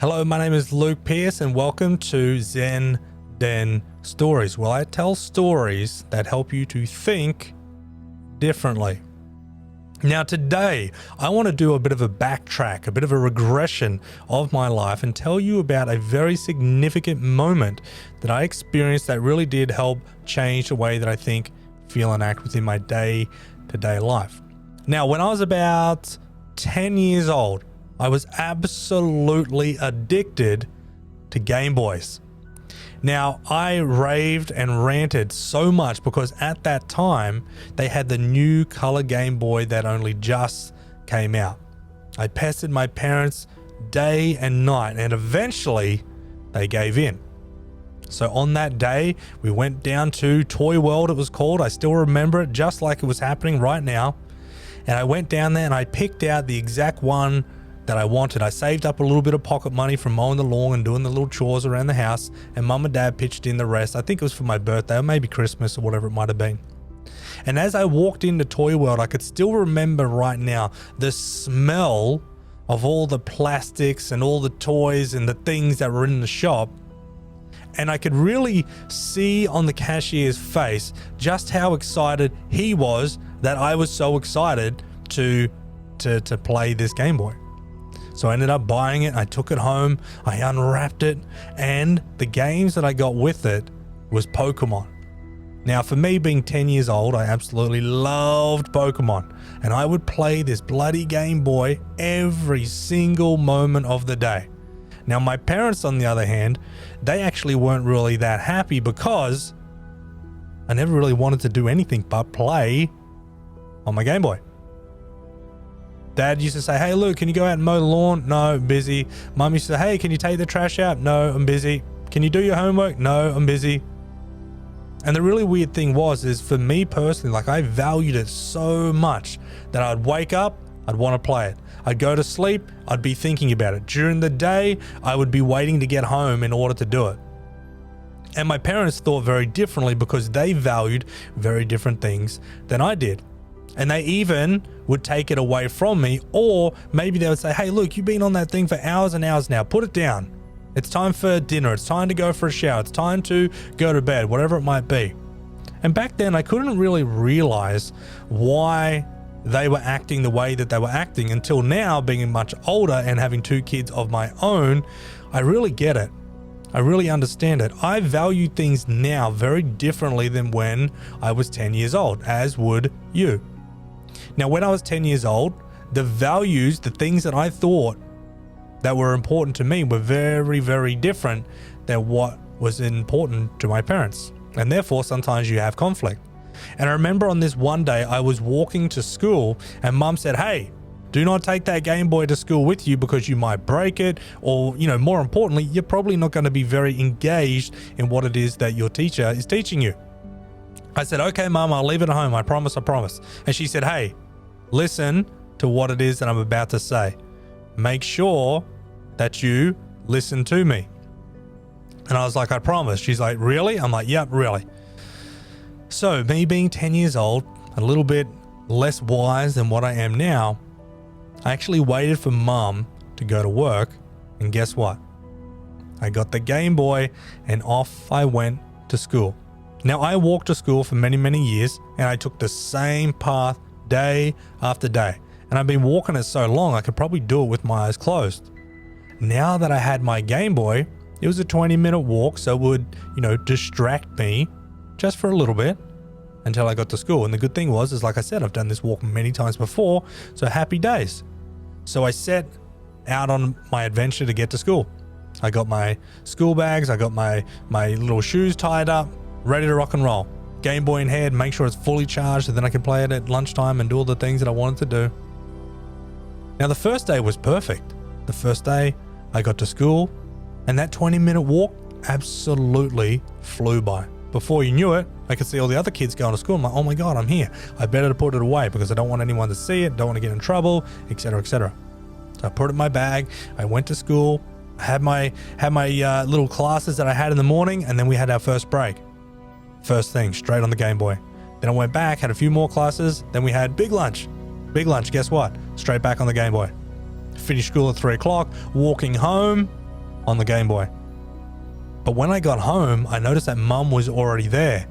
Hello, my name is Luke Pearce and welcome to Zen Den Stories, where I tell stories that help you to think differently. Now today, I want to do a bit of a backtrack, a bit of a regression of my life and tell you about a very significant moment that I experienced that really did help change the way that I think, feel and act within my day-to-day life. Now, when I was about 10 years old, I was absolutely addicted to Game Boys. Now, I raved and ranted so much because at that time, they had the new color Game Boy that only just came out. I pestered my parents day and night, and eventually they gave in. So on that day, we went down to Toy World, it was called. I still remember it just like it was happening right now. And I went down there and I picked out the exact one that I wanted. I saved up a little bit of pocket money from mowing the lawn and doing the little chores around the house, and mum and dad pitched in the rest. I think it was for my birthday or maybe Christmas or whatever it might have been. And as I walked into Toy World, I could still remember right now the smell of all the plastics and all the toys and the things that were in the shop. And I could really see on the cashier's face just how excited he was that I was so excited to play this Game Boy. So I ended up buying it. I took it home, I unwrapped it, and the games that I got with it was Pokemon. Now, for me being 10 years old, I absolutely loved Pokemon, and I would play this bloody Game Boy every single moment of the day. Now, my parents, on the other hand, they actually weren't really that happy because I never really wanted to do anything but play on my Game Boy. Dad used to say, "Hey, Luke, can you go out and mow the lawn?" "No, I'm busy." Mum used to say, "Hey, can you take the trash out?" "No, I'm busy." "Can you do your homework?" "No, I'm busy." And the really weird thing is for me personally, like, I valued it so much that I'd wake up, I'd want to play it. I'd go to sleep, I'd be thinking about it. During the day, I would be waiting to get home in order to do it. And my parents thought very differently because they valued very different things than I did. And they even would take it away from me, or maybe they would say, "Hey, look, you've been on that thing for hours and hours now. Put it down. It's time for dinner. It's time to go for a shower. It's time to go to bed," whatever it might be. And back then, I couldn't really realize why they were acting the way that they were acting until now, being much older and having two kids of my own. I really get it. I really understand it. I value things now very differently than when I was 10 years old, as would you. Now, when I was 10 years old, the values, the things that I thought that were important to me were very, very different than what was important to my parents. And therefore, sometimes you have conflict. And I remember on this one day, I was walking to school and Mum said, "Hey, do not take that Game Boy to school with you because you might break it, or, more importantly, you're probably not going to be very engaged in what it is that your teacher is teaching you." I said, "Okay, Mum, I'll leave it at home. I promise, I promise." And she said, "Hey, listen to what it is that I'm about to say. Make sure that you listen to me." And I was like, "I promise." She's like, "Really?" I'm like, "Yep, really." So me being 10 years old, a little bit less wise than what I am now, I actually waited for Mum to go to work, and guess what? I got the Game Boy and off I went to school. Now, I walked to school for many, many years, and I took the same path day after day. And I've been walking it so long, I could probably do it with my eyes closed. Now that I had my Game Boy, it was a 20-minute walk, so it would, distract me just for a little bit until I got to school. And the good thing was, like I said, I've done this walk many times before, so happy days. So I set out on my adventure to get to school. I got my school bags, I got my little shoes tied up, ready to rock and roll. Game Boy in hand, make sure it's fully charged so then I can play it at lunchtime and do all the things that I wanted to do. Now, the first day was perfect. The first day I got to school, and that 20-minute walk absolutely flew by. Before you knew it, I could see all the other kids going to school. I'm like, "Oh my God, I'm here. I better put it away because I don't want anyone to see it, don't want to get in trouble, etc., etc." So I put it in my bag. I went to school. I had my little classes that I had in the morning, and then we had our first break. First thing, straight on the Game Boy. Then I went back, had a few more classes. Then we had big lunch. Guess what? Straight back on the Game Boy. Finished school at 3 o'clock, walking home. on the Game Boy. But when I got home, I noticed that Mum was already there.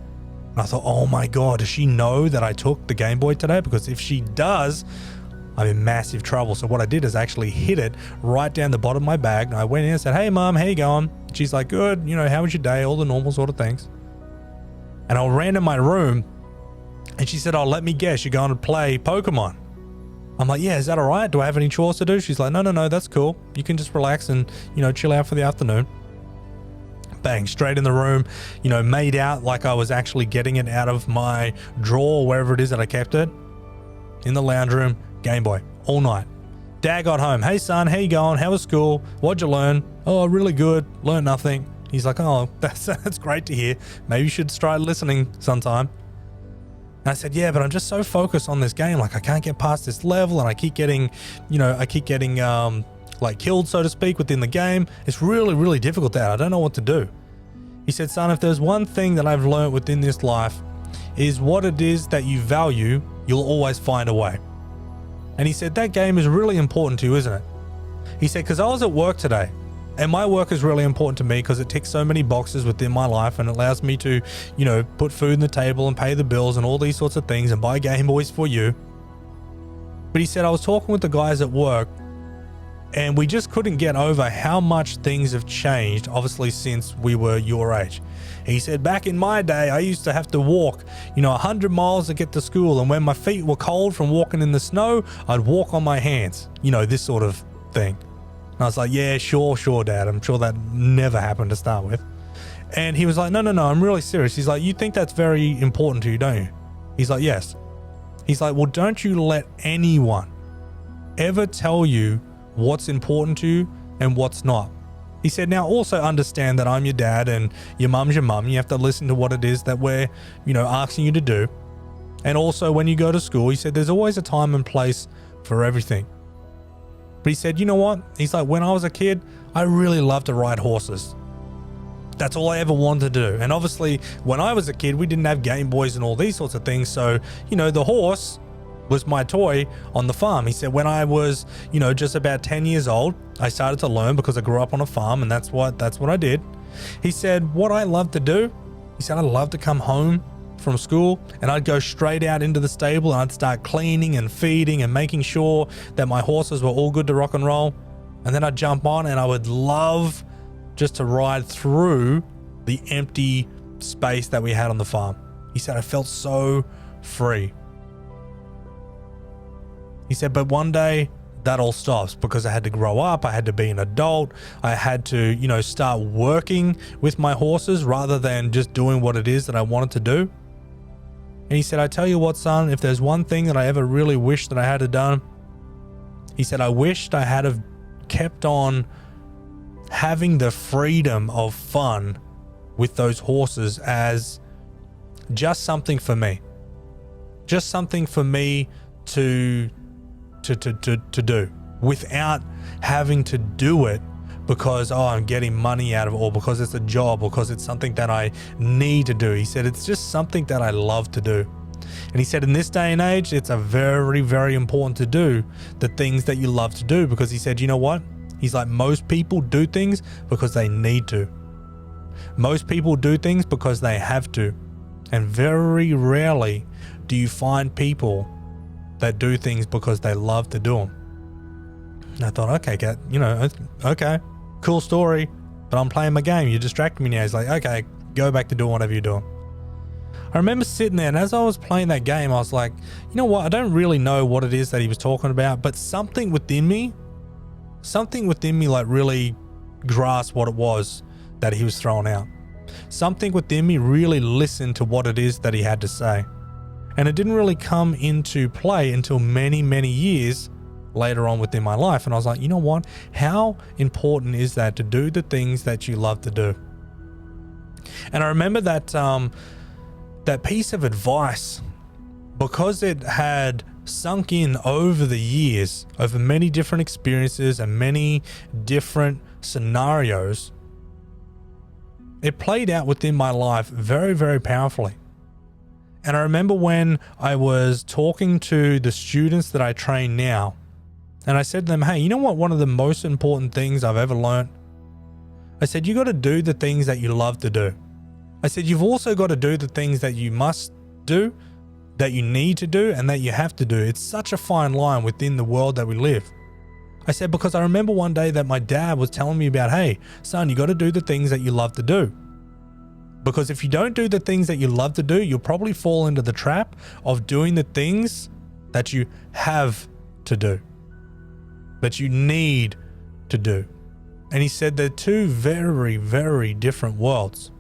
And I thought, oh my God, does she know that I took the Game Boy today? Because if she does, I'm in massive trouble. So what I did is actually hid it right down the bottom of my bag. And I went in and said, hey Mum, how you going? She's like, good, how was your day? All the normal sort of things. And I ran in my room and she said, oh, let me guess, you're going to play Pokemon. I'm like, yeah, is that all right? Do I have any chores to do? She's like, no, that's cool. You can just relax and, chill out for the afternoon. Bang, straight in the room, made out like I was actually getting it out of my drawer, wherever it is that I kept it. In the lounge room, Game Boy, all night. Dad got home. Hey son, how you going? How was school? What'd you learn? Oh, really good. Learned nothing. He's like, oh, that's great to hear. Maybe you should try listening sometime. And I said, yeah, but I'm just so focused on this game. Like I can't get past this level and I keep getting, like killed, so to speak, within the game. It's really, really difficult, Dad. I don't know what to do. He said, son, if there's one thing that I've learned within this life is what it is that you value, you'll always find a way. And he said, that game is really important to you, isn't it? He said, because I was at work today and my work is really important to me because it ticks so many boxes within my life and allows me to, put food on the table and pay the bills and all these sorts of things and buy Game Boys for you. But he said, I was talking with the guys at work and we just couldn't get over how much things have changed, obviously, since we were your age. He said, back in my day, I used to have to walk, 100 miles to get to school. And when my feet were cold from walking in the snow, I'd walk on my hands, this sort of thing. And I was like, yeah, sure, Dad. I'm sure that never happened to start with. And he was like, no, I'm really serious. He's like, you think that's very important to you, don't you? He's like, yes. He's like, well, don't you let anyone ever tell you what's important to you and what's not. He said, now also understand that I'm your dad and your mum's your mum. You have to listen to what it is that we're, asking you to do. And also when you go to school, he said, there's always a time and place for everything. But he said, you know what? He's like, when I was a kid, I really loved to ride horses. That's all I ever wanted to do. And obviously when I was a kid, we didn't have Game Boys and all these sorts of things. So, the horse was my toy on the farm. He said when I was, just about 10 years old, I started to learn because I grew up on a farm and that's what I did. He said what I love to do, he said I love to come home from school and I'd go straight out into the stable and I'd start cleaning and feeding and making sure that my horses were all good to rock and roll. And then I'd jump on and I would love just to ride through the empty space that we had on the farm. He said I felt so free. He said, but one day that all stops because I had to grow up. I had to be an adult. I had to, start working with my horses rather than just doing what it is that I wanted to do. And he said, I tell you what, son, if there's one thing that I ever really wished that I had done, he said, I wished I had have kept on having the freedom of fun with those horses as just something for me. Just something for me to do without having to do it because, I'm getting money out of it or because it's a job or because it's something that I need to do. He said, it's just something that I love to do. And he said, in this day and age, it's a very, very important to do the things that you love to do because he said, you know what? He's like, most people do things because they need to. Most people do things because they have to. And very rarely do you find people that do things because they love to do them. And I thought, okay, okay, cool story, but I'm playing my game. You distracted me now. He's like, okay, go back to doing whatever you're doing. I remember sitting there and as I was playing that game, I was like, you know what? I don't really know what it is that he was talking about, but something within me like really grasped what it was that he was throwing out. Something within me really listened to what it is that he had to say. And it didn't really come into play until many, many years later on within my life. And I was like, you know what? How important is that to do the things that you love to do? And I remember that that piece of advice, because it had sunk in over the years, over many different experiences and many different scenarios, it played out within my life very, very powerfully. And I remember when I was talking to the students that I train now, and I said to them, hey, you know what one of the most important things I've ever learned I said, you got to do the things that you love to do. I said, you've also got to do the things that you must do, that you need to do, and that you have to do. It's such a fine line within the world that we live. I said, because I remember one day that my dad was telling me about, hey, son, you got to do the things that you love to do. Because if you don't do the things that you love to do, you'll probably fall into the trap of doing the things that you have to do, that you need to do. And he said they're two very, very different worlds.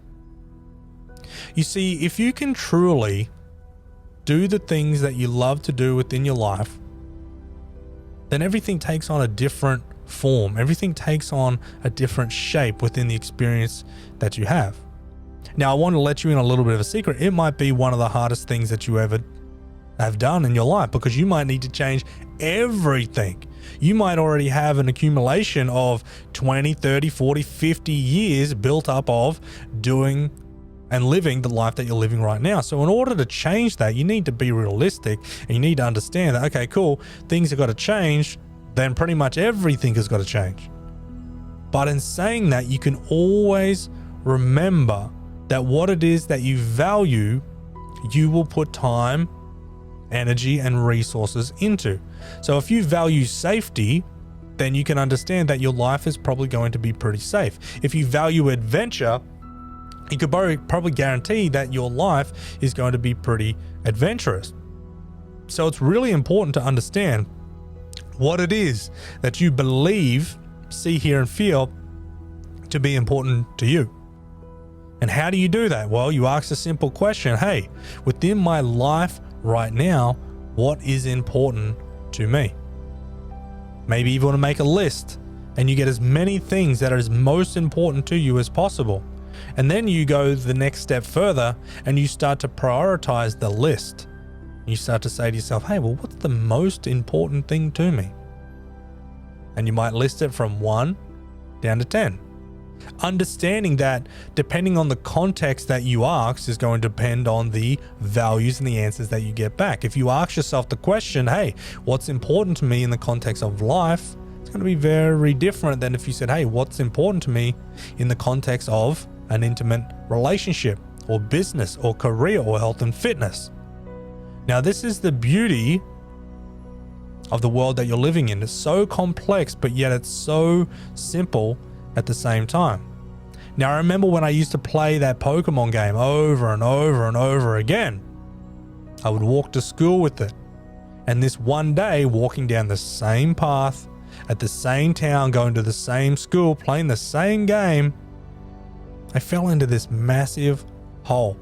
You see, if you can truly do the things that you love to do within your life, then everything takes on a different form. Everything takes on a different shape within the experience that you have. Now, I want to let you in a little bit of a secret. It might be one of the hardest things that you ever have done in your life, because you might need to change everything. You might already have an accumulation of 20, 30, 40, 50 years built up of doing and living the life that you're living right now. So in order to change that, you need to be realistic, and you need to understand that, okay, cool, things have got to change, then pretty much everything has got to change. But in saying that, you can always remember that what it is that you value, you will put time, energy, and resources into. So if you value safety, then you can understand that your life is probably going to be pretty safe. If you value adventure, you could probably guarantee that your life is going to be pretty adventurous. So it's really important to understand what it is that you believe, see, hear, and feel to be important to you. And how do you do that? Well, you ask a simple question. Hey, within my life right now, what is important to me? Maybe you want to make a list and you get as many things that are as most important to you as possible. And then you go the next step further and you start to prioritize the list. You start to say to yourself, hey, well, what's the most important thing to me? And you might list it from 1 down to 10. Understanding that depending on the context that you ask is going to depend on the values and the answers that you get back. If you ask yourself the question, hey, what's important to me in the context of life? It's going to be very different than if you said, hey, what's important to me in the context of an intimate relationship or business or career or health and fitness. Now, this is the beauty of the world that you're living in. It's so complex, but yet it's so simple at the same time. Now, I remember when I used to play that Pokemon game over and over and over again. I would walk to school with it. And this one day, walking down the same path, at the same town, going to the same school, playing the same game, I fell into this massive hole.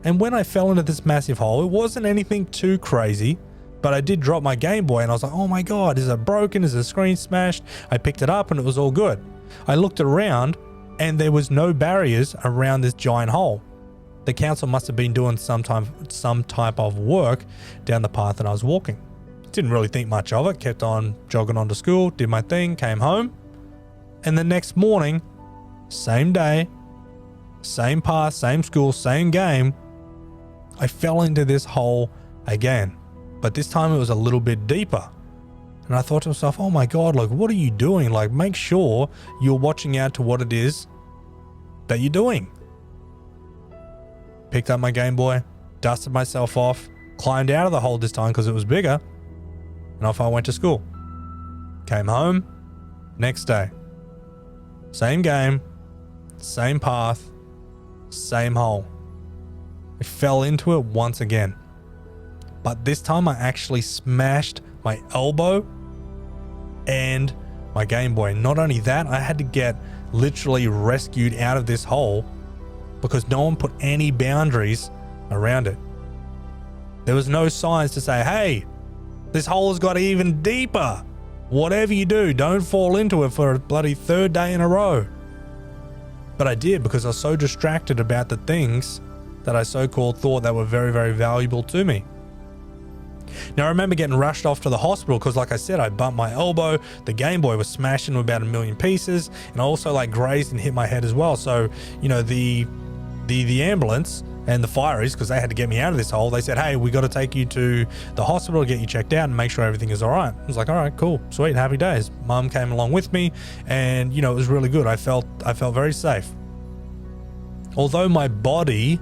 And when I fell into this massive hole, it wasn't anything too crazy, but I did drop my Game Boy and I was like, oh my God, is it broken? Is the screen smashed? I picked it up and it was all good. I looked around and there was no barriers around this giant hole. The council must have been doing some type of work down the path that I was walking. Didn't really think much of it, kept on jogging on to school, did my thing, came home. And the next morning, same day, same path, same school, same game, I fell into this hole again. But this time it was a little bit deeper. And I thought to myself, oh my God, like, what are you doing? Like, make sure you're watching out to what it is that you're doing. Picked up my Game Boy, dusted myself off, climbed out of the hole this time because it was bigger, and off I went to school. Came home, next day. Same game, same path, same hole. I fell into it once again. But this time I actually smashed my elbow and my Game Boy. Not only that, I had to get literally rescued out of this hole because no one put any boundaries around it. There was no signs to say, hey, this hole has got even deeper. Whatever you do, don't fall into it for a bloody third day in a row. But I did because I was so distracted about the things that I so-called thought that were very, very valuable to me. Now, I remember getting rushed off to the hospital because, like I said, I bumped my elbow. The Game Boy was smashed into about 1,000,000 pieces, and I also grazed and hit my head as well. So, the ambulance and the fireys, because they had to get me out of this hole, they said, hey, we got to take you to the hospital, get you checked out and make sure everything is all right. I was like, all right, cool, sweet, happy days. Mum came along with me, and it was really good. I felt very safe. Although my body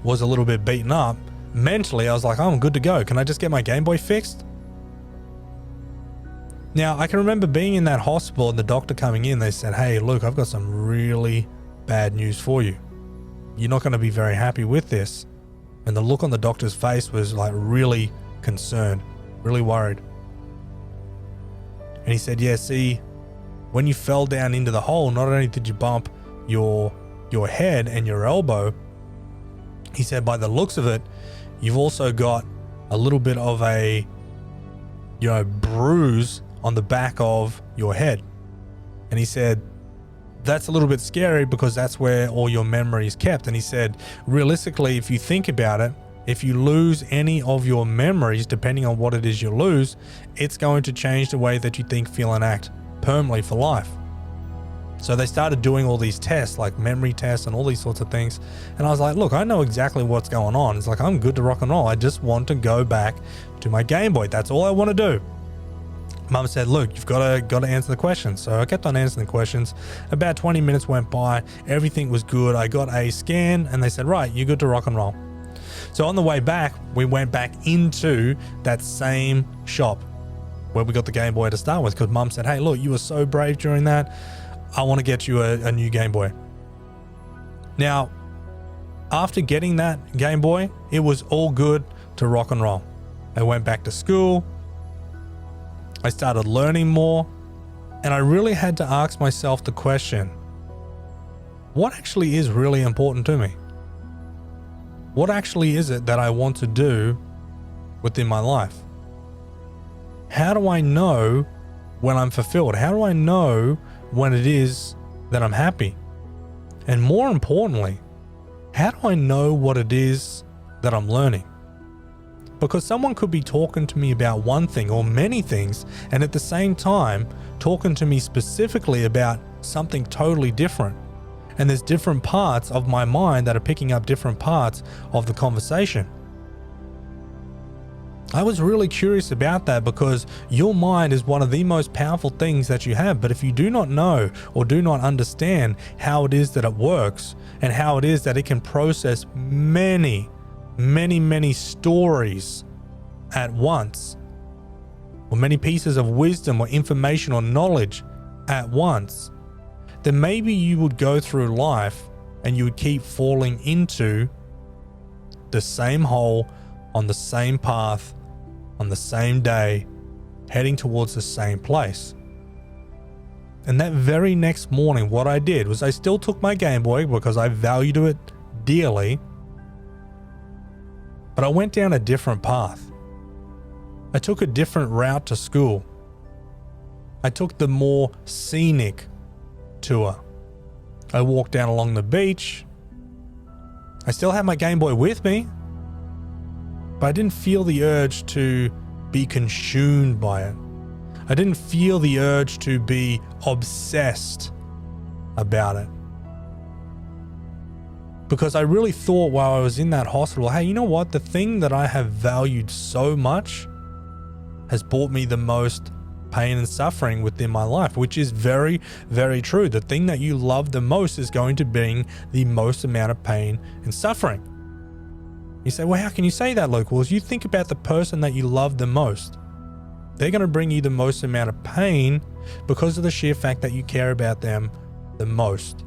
was a little bit beaten up, mentally I was like, oh, I'm good to go. Can I just get my Game Boy fixed? Now, I can remember being in that hospital and the doctor coming in. They said, hey, look, I've got some really bad news for you. You're not going to be very happy with this. And the look on the doctor's face was like really concerned, really worried. And he said, yeah, see, when you fell down into the hole, not only did you bump your head and your elbow, he said, by the looks of it, you've also got a little bit of a, bruise on the back of your head. And he said, that's a little bit scary because that's where all your memory is kept. And he said, realistically, if you think about it, if you lose any of your memories, depending on what it is you lose, it's going to change the way that you think, feel, and act permanently for life. So they started doing all these tests, like memory tests and all these sorts of things. And I was like, look, I know exactly what's going on. It's like, I'm good to rock and roll. I just want to go back to my Game Boy. That's all I want to do. Mum said, look, you've got to answer the questions. So I kept on answering the questions. About 20 minutes went by. Everything was good. I got a scan and they said, right, you're good to rock and roll. So on the way back, we went back into that same shop where we got the Game Boy to start with, because Mum said, hey, look, you were so brave during that. I want to get you a new Game Boy. Now, after getting that Game Boy, it was all good to rock and roll. I went back to school. I started learning more, and I really had to ask myself the question, what actually is really important to me? What actually is it that I want to do within my life? How do I know when I'm fulfilled? How do I know when it is that I'm happy? And more importantly, how do I know what it is that I'm learning? Because someone could be talking to me about one thing or many things, and at the same time talking to me specifically about something totally different. And there's different parts of my mind that are picking up different parts of the conversation. I was really curious about that, because your mind is one of the most powerful things that you have. But if you do not know or do not understand how it is that it works, and how it is that it can process many stories at once, or many pieces of wisdom or information or knowledge at once, then maybe you would go through life and you would keep falling into the same hole, on the same path, on the same day, heading towards the same place. And that very next morning, what I did was I still took my Game Boy because I valued it dearly, but I went down a different path. I took a different route to school. I took the more scenic tour. I walked down along the beach. I still had my Game Boy with me, but I didn't feel the urge to be consumed by it. I didn't feel the urge to be obsessed about it. Because I really thought while I was in that hospital, hey, you know what? The thing that I have valued so much has brought me the most pain and suffering within my life, which is very, very true. The thing that you love the most is going to bring the most amount of pain and suffering. You say, well, how can you say that, Luke? Well, as you think about the person that you love the most, they're going to bring you the most amount of pain because of the sheer fact that you care about them the most.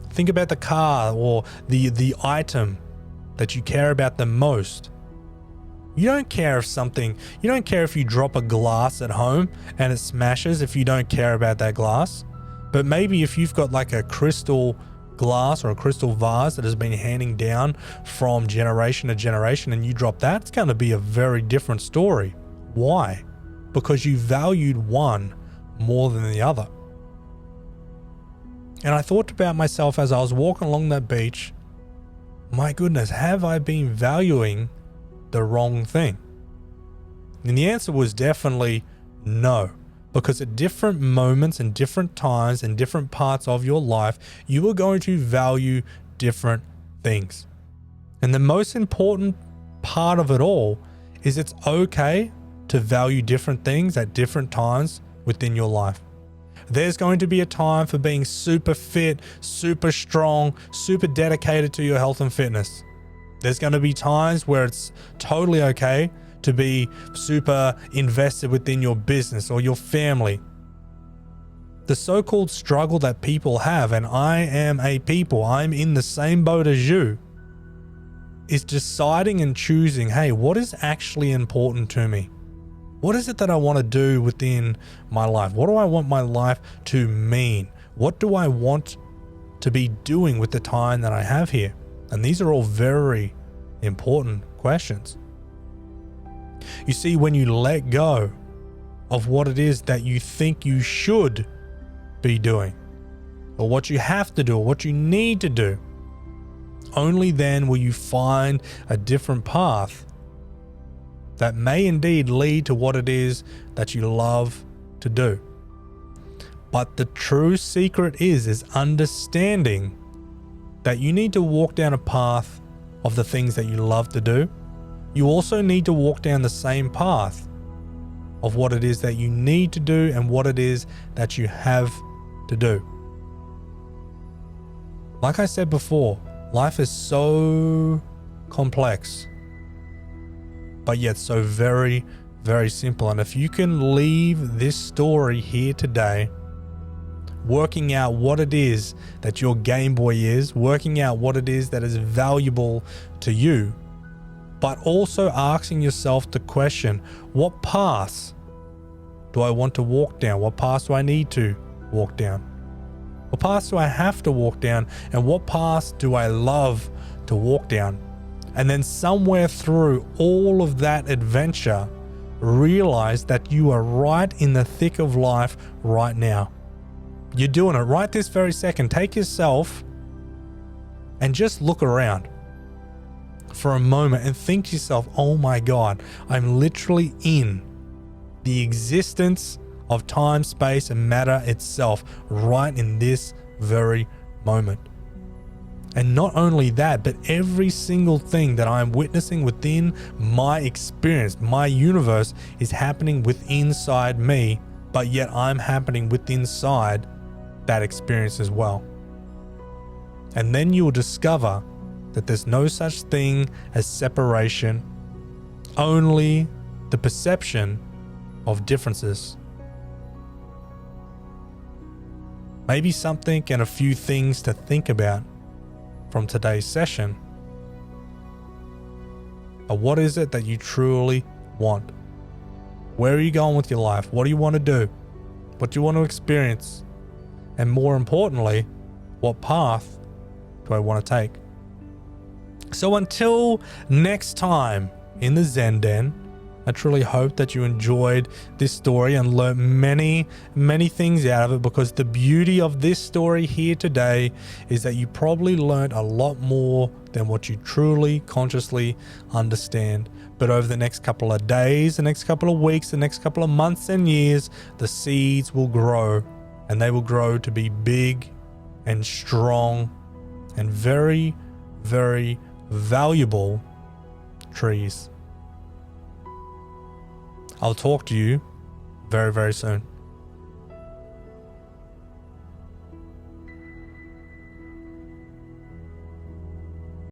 Think about the car or the item that you care about the most. You don't care if you drop a glass at home and it smashes, if you don't care about that glass. But maybe if you've got like a crystal glass or a crystal vase that has been handing down from generation to generation and you drop that, it's going to be a very different story. Why? Because you valued one more than the other. And I thought about myself as I was walking along that beach, my goodness, have I been valuing the wrong thing? And the answer was definitely no. Because at different moments and different times and different parts of your life, you are going to value different things. And the most important part of it all is it's okay to value different things at different times within your life. There's going to be a time for being super fit, super strong, super dedicated to your health and fitness. There's going to be times where it's totally okay to be super invested within your business or your family. The so-called struggle that people have, and I am I'm in the same boat as you, is deciding and choosing, hey, what is actually important to me? What is it that I want to do within my life? What do I want my life to mean? What do I want to be doing with the time that I have here? And these are all very important questions. You see, when you let go of what it is that you think you should be doing, or what you have to do, or what you need to do, only then will you find a different path that may indeed lead to what it is that you love to do. But the true secret is understanding that you need to walk down a path of the things that you love to do. You also need to walk down the same path of what it is that you need to do and what it is that you have to do. Like I said before, life is so complex, but yet so very, very simple. And if you can leave this story here today, working out what it is that your Game Boy is, working out what it is that is valuable to you, but also asking yourself the question, what paths do I want to walk down? What paths do I need to walk down? What paths do I have to walk down? And what paths do I love to walk down? And then somewhere through all of that adventure, realize that you are right in the thick of life right now. You're doing it right this very second. Take yourself and just look around for a moment and think to yourself, oh my God, I'm literally in the existence of time, space, and matter itself right in this very moment. And not only that, but every single thing that I'm witnessing within my experience, my universe, is happening within inside me, but yet I'm happening within inside that experience as well. And then you'll discover that there's no such thing as separation, only the perception of differences. Maybe something and a few things to think about from today's session. But what is it that you truly want? Where are you going with your life? What do you want to do? What do you want to experience? And more importantly, what path do I want to take? So until next time in the Zen Den, I truly hope that you enjoyed this story and learned many, many things out of it, because the beauty of this story here today is that you probably learned a lot more than what you truly consciously understand. But over the next couple of days, the next couple of weeks, the next couple of months and years, the seeds will grow, and they will grow to be big and strong and very, very valuable trees. I'll talk to you very, very soon.